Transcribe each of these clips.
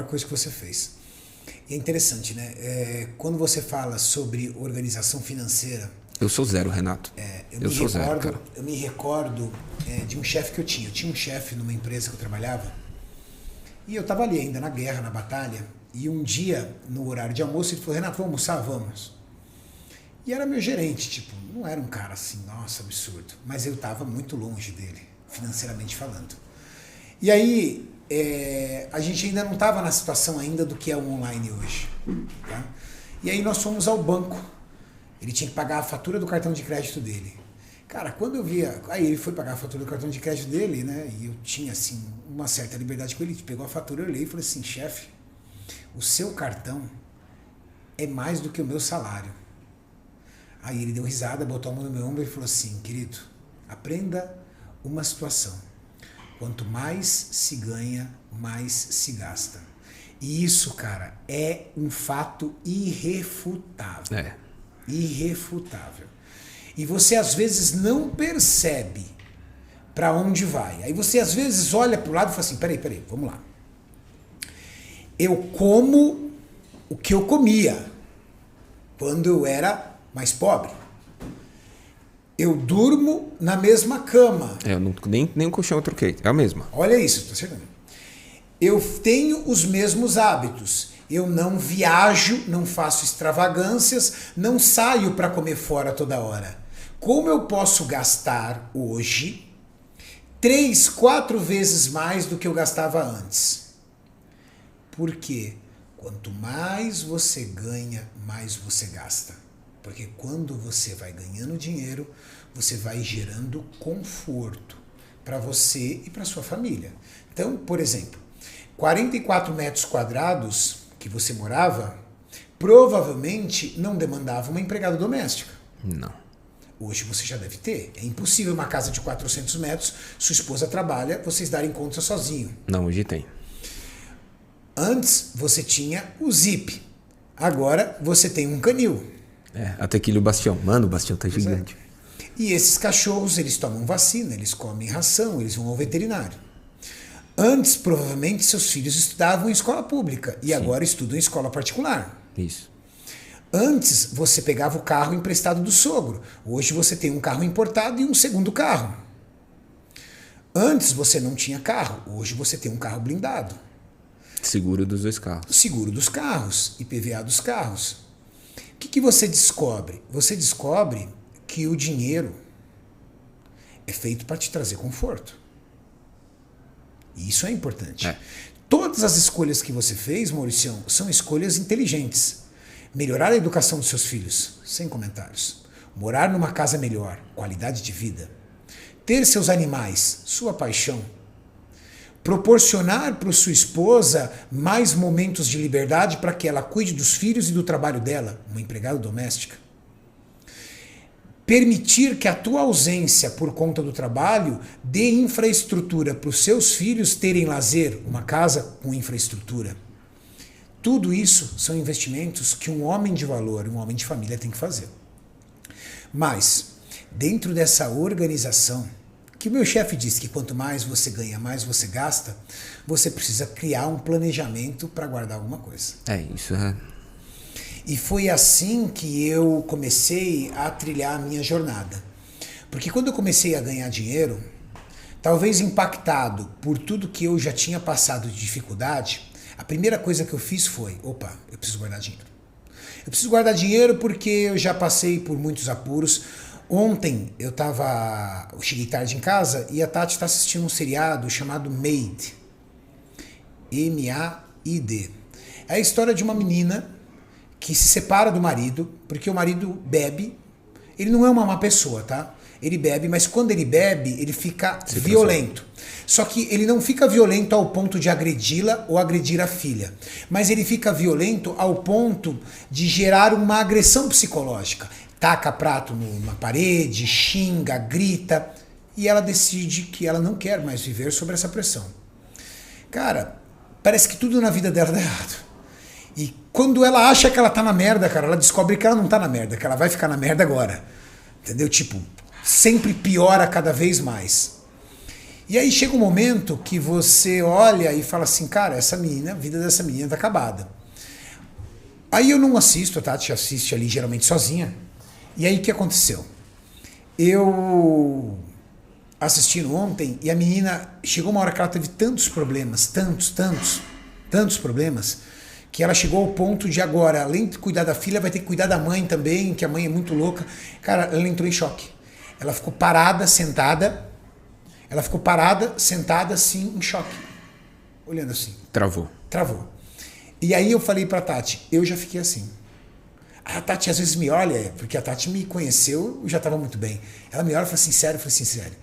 coisa que você fez. E é interessante, né? Quando você fala sobre organização financeira... Eu sou zero, Renato. Eu sou zero, cara. Eu me recordo de um chefe que eu tinha. Eu tinha um chefe numa empresa que eu trabalhava. E eu estava ali ainda na guerra, na batalha. E um dia, no horário de almoço, ele falou, Renato, vamos almoçar? Vamos. E era meu gerente, tipo, não era um cara assim, nossa, absurdo. Mas eu estava muito longe dele, financeiramente falando. E aí, a gente ainda não estava na situação ainda do que é o online hoje. Tá? E aí nós fomos ao banco. Ele tinha que pagar a fatura do cartão de crédito dele. Cara, quando eu via... Aí ele foi pagar a fatura do cartão de crédito dele, né? E eu tinha, assim, uma certa liberdade com ele. Ele pegou a fatura, eu olhei e falei assim, chefe, o seu cartão é mais do que o meu salário. Aí ele deu risada, botou a mão no meu ombro e falou assim, querido, aprenda uma situação. Quanto mais se ganha, mais se gasta. E isso, cara, é um fato irrefutável. Irrefutável. E você às vezes não percebe para onde vai. Aí você às vezes olha para o lado e fala assim, peraí, vamos lá. Eu como o que eu comia quando eu era mais pobre. Eu durmo na mesma cama. Eu não, nem o colchão eu troquei, é a mesma. Olha isso, tô acertando. Eu tenho os mesmos hábitos. Eu não viajo, não faço extravagâncias, não saio para comer fora toda hora. Como eu posso gastar hoje 3, 4 vezes mais do que eu gastava antes? Por quê? Quanto mais você ganha, mais você gasta. Porque quando você vai ganhando dinheiro, você vai gerando conforto para você e para sua família. Então, por exemplo, 44 metros quadrados que você morava, provavelmente não demandava uma empregada doméstica. Não. Hoje você já deve ter. É impossível uma casa de 400 metros, sua esposa trabalha, vocês darem conta sozinho. Não, hoje tem. Antes você tinha o Zip. Agora você tem um canil. A Tequila e o Bastião. Mano, o Bastião tá gigante. E esses cachorros, eles tomam vacina, eles comem ração, eles vão ao veterinário. Antes, provavelmente, seus filhos estudavam em escola pública e agora estudam em escola particular. Isso. Antes, você pegava o carro emprestado do sogro. Hoje você tem um carro importado e um segundo carro. Antes, você não tinha carro. Hoje você tem um carro blindado. Seguro dos 2 carros. Seguro dos carros, IPVA dos carros. O que você descobre? Você descobre que o dinheiro é feito para te trazer conforto. E isso é importante. Todas as escolhas que você fez, Mauricião, são escolhas inteligentes. Melhorar a educação dos seus filhos, sem comentários. Morar numa casa melhor, qualidade de vida. Ter seus animais, sua paixão. Proporcionar para sua esposa mais momentos de liberdade para que ela cuide dos filhos e do trabalho dela, uma empregada doméstica. Permitir que a tua ausência por conta do trabalho dê infraestrutura para os seus filhos terem lazer, uma casa com infraestrutura. Tudo isso são investimentos que um homem de valor, um homem de família tem que fazer. Mas, dentro dessa organização, que o meu chefe disse que quanto mais você ganha, mais você gasta, você precisa criar um planejamento para guardar alguma coisa. Isso E foi assim que eu comecei a trilhar a minha jornada. Porque quando eu comecei a ganhar dinheiro, talvez impactado por tudo que eu já tinha passado de dificuldade, a primeira coisa que eu fiz foi, eu preciso guardar dinheiro. Eu preciso guardar dinheiro porque eu já passei por muitos apuros. Ontem eu cheguei tarde em casa e a Tati está assistindo um seriado chamado Maid. M-A-I-D. É a história de uma menina que se separa do marido, porque o marido bebe. Ele não é uma má pessoa, tá? Ele bebe, mas quando ele bebe, ele fica violento. Só que ele não fica violento ao ponto de agredi-la ou agredir a filha. Mas ele fica violento ao ponto de gerar uma agressão psicológica. Taca prato na parede, xinga, grita. E ela decide que ela não quer mais viver sob essa pressão. Cara, parece que tudo na vida dela dá errado. E quando ela acha que ela tá na merda, cara, ela descobre que ela não tá na merda, que ela vai ficar na merda agora. Entendeu? Tipo, sempre piora cada vez mais. E aí chega um momento que você olha e fala assim, cara, essa menina, a vida dessa menina tá acabada. Aí eu não assisto, a Tati assiste ali geralmente sozinha. E aí o que aconteceu? Eu assistindo ontem e a menina, chegou uma hora que ela teve tantos problemas, tantos problemas, que ela chegou ao ponto de agora, além de cuidar da filha, vai ter que cuidar da mãe também, que a mãe é muito louca. Cara, ela entrou em choque. Ela ficou parada, sentada assim, em choque. Olhando assim. Travou. E aí eu falei pra Tati, eu já fiquei assim. A Tati às vezes me olha, porque a Tati me conheceu, eu já estava muito bem. Ela me olha e fala assim, sério? Eu falei assim, sério.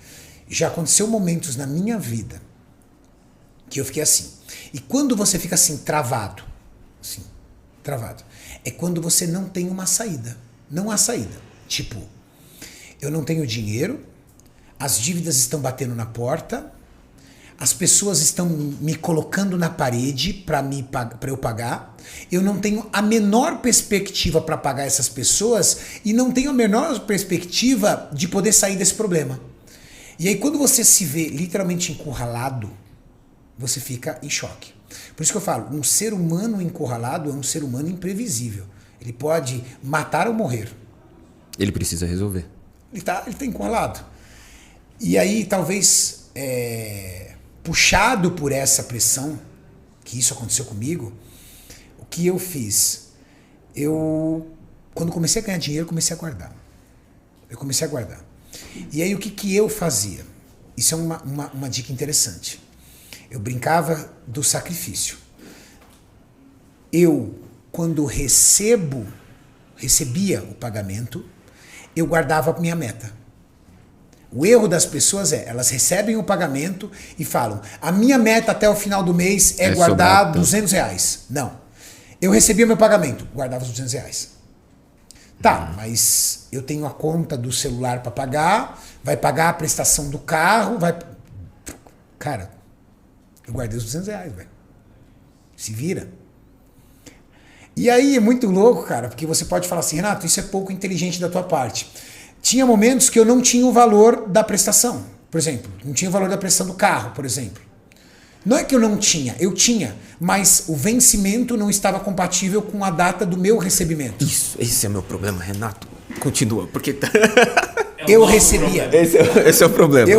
Já aconteceu momentos na minha vida que eu fiquei assim. E quando você fica assim, travado, é quando você não tem uma saída. Não há saída. Tipo, eu não tenho dinheiro, as dívidas estão batendo na porta, as pessoas estão me colocando na parede para eu pagar, eu não tenho a menor perspectiva para pagar essas pessoas e não tenho a menor perspectiva de poder sair desse problema. E aí quando você se vê literalmente encurralado, você fica em choque. Por isso que eu falo, um ser humano encurralado é um ser humano imprevisível. Ele pode matar ou morrer. Ele precisa resolver. Ele tá encurralado. E aí talvez, puxado por essa pressão, que isso aconteceu comigo, o que eu fiz? Quando comecei a ganhar dinheiro, comecei a guardar. E aí o que eu fazia? Isso é uma dica interessante. Eu brincava do sacrifício. Quando recebia o pagamento, eu guardava a minha meta. O erro das pessoas elas recebem o pagamento e falam, a minha meta até o final do mês é guardar R$200. Não. Eu recebia meu pagamento, guardava os R$200. Tá, mas eu tenho a conta do celular para pagar, vai pagar a prestação do carro, Cara, eu guardei os R$200, velho. Se vira. E aí é muito louco, cara, porque você pode falar assim, Renato, isso é pouco inteligente da tua parte. Tinha momentos que eu não tinha o valor da prestação, por exemplo. Não tinha o valor da prestação do carro, por exemplo. Não é que eu não tinha, eu tinha, mas o vencimento não estava compatível com a data do meu recebimento. Esse é o meu problema, Renato. Continua, porque... Eu recebia. Esse é o problema.